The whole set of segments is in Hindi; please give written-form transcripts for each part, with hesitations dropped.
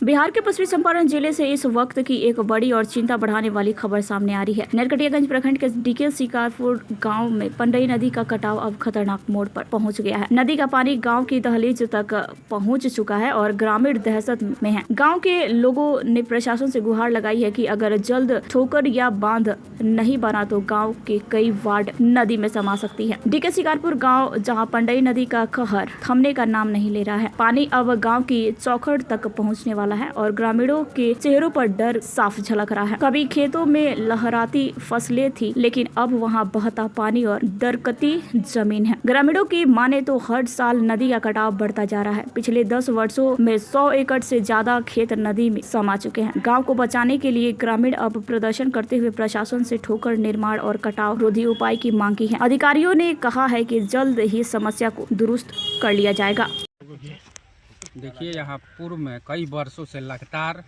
बिहार के पश्चिमी चंपारण जिले से इस वक्त की एक बड़ी और चिंता बढ़ाने वाली खबर सामने आ रही है। नरकटियागंज प्रखंड के डीके शिकारपुर गांव में पंडई नदी का कटाव अब खतरनाक मोड़ पर पहुंच गया है। नदी का पानी गांव की दहलीज तक पहुंच चुका है और ग्रामीण दहशत में हैं। गांव के लोगों ने प्रशासन से गुहार लगाई है कि अगर जल्द ठोकर या बांध नहीं बना तो गाँव के कई वार्ड नदी में समा सकती है। डीके शिकारपुर गाँव जहाँ पंडई नदी का कहर थमने का नाम नहीं ले रहा है। पानी अब गाँव की चौखट तक पहुँचने वाला है और ग्रामीणों के चेहरों पर डर साफ झलक रहा है। कभी खेतों में लहराती फसलें थी, लेकिन अब वहां बहता पानी और दरकती जमीन है। ग्रामीणों की माने तो हर साल नदी का कटाव बढ़ता जा रहा है। पिछले 10 वर्षों में 100 एकड़ से ज्यादा खेत नदी में समा चुके हैं। गांव को बचाने के लिए ग्रामीण अब प्रदर्शन करते हुए प्रशासन से ठोकर निर्माण और कटाव रोधी उपाय की मांग की है। अधिकारियों ने कहा है कि जल्द ही समस्या को दुरुस्त कर लिया जाएगा। देखिए, यहाँ पूर्व में कई वर्षों से लगातार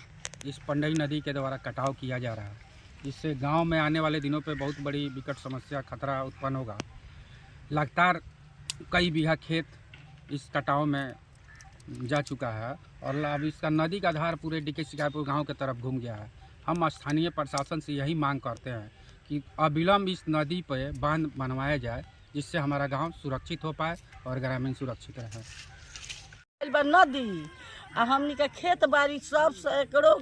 इस पंडई नदी के द्वारा कटाव किया जा रहा है, जिससे गांव में आने वाले दिनों पे बहुत बड़ी विकट समस्या खतरा उत्पन्न होगा। लगातार कई बीघा खेत इस कटाव में जा चुका है और अब इसका नदी का धार पूरे डीके शिकारपुर गांव की तरफ घूम गया है। हम स्थानीय प्रशासन से यही मांग करते हैं कि अविलंब इस नदी पर बांध बनवाया जाए, जिससे हमारा गाँव सुरक्षित हो पाए और ग्रामीण सुरक्षित रहे। नदी हमनी के खेत बाड़ी सब सैकड़ों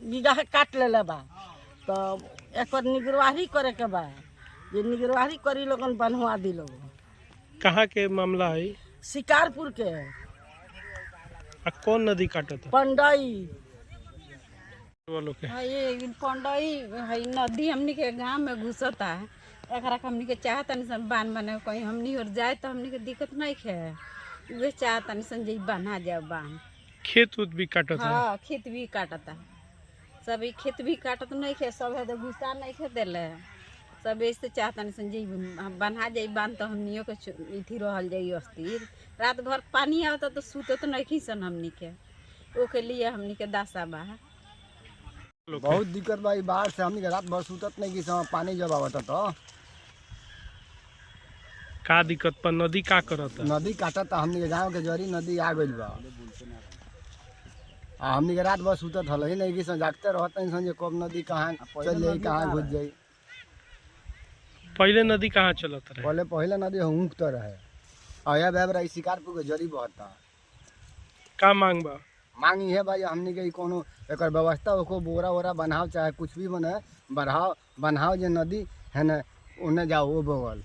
बीघा काट लेले बा, तो एक निगरानी करे के बा। ये निगरानी करी लोगन बनवा दी लोग। कहाँ के मामला है? शिकारपुर के। कौन नदी काटत? पंडई ये पंडई है नदी हमनी के गांव में घुसता है। एकरा हमनी के चाहत बांध बने, कहीं हमनी और जाए तो हमनी के दिक्कत नहीं है। वे चाहता संजय बना जाए बांध। खेत उत भी काटत है? हाँ, खेत भी काटता है। सब खेत भी काटत नहीं है, सब है तो घुसा नहीं है दिले। सब ऐसे चाहता संजय बना जाए बांध, तो हमनियों के इथी रहल जाई अस्थिर। रात भर पानी आता तो सुतत नहीं सन हमनी के, ओके लिए हमनी के दासा बा। बहुत दिक्कत बा बाढ़ से। हमनी के रात भर सुतत नहीं कि पानी जब आवता तो का दिक्कत पर नदी का करता? नदी काटत हमनी के गांव के जरी नदी आ गइल बा। हमनी के रात भर सुतत हल ही नहीं कि जागते रहते हैं जे कब नदी कहाँ चल जाई, कहाँ घुस जाई। पहले नदी कहाँ चलत रहे? पहले नदी ऊँखत रहे। आया बेबरा शिकारपुर के जरी बहता। का मांग बा? मांग है भाई हमनी के कोनो एक व्यवस्था हो, बोरा वोरा बनाओ, चाहे कुछ भी बने बढ़ाओ बनाओ, जे नदी है न उन्हें जाओ वो बगल।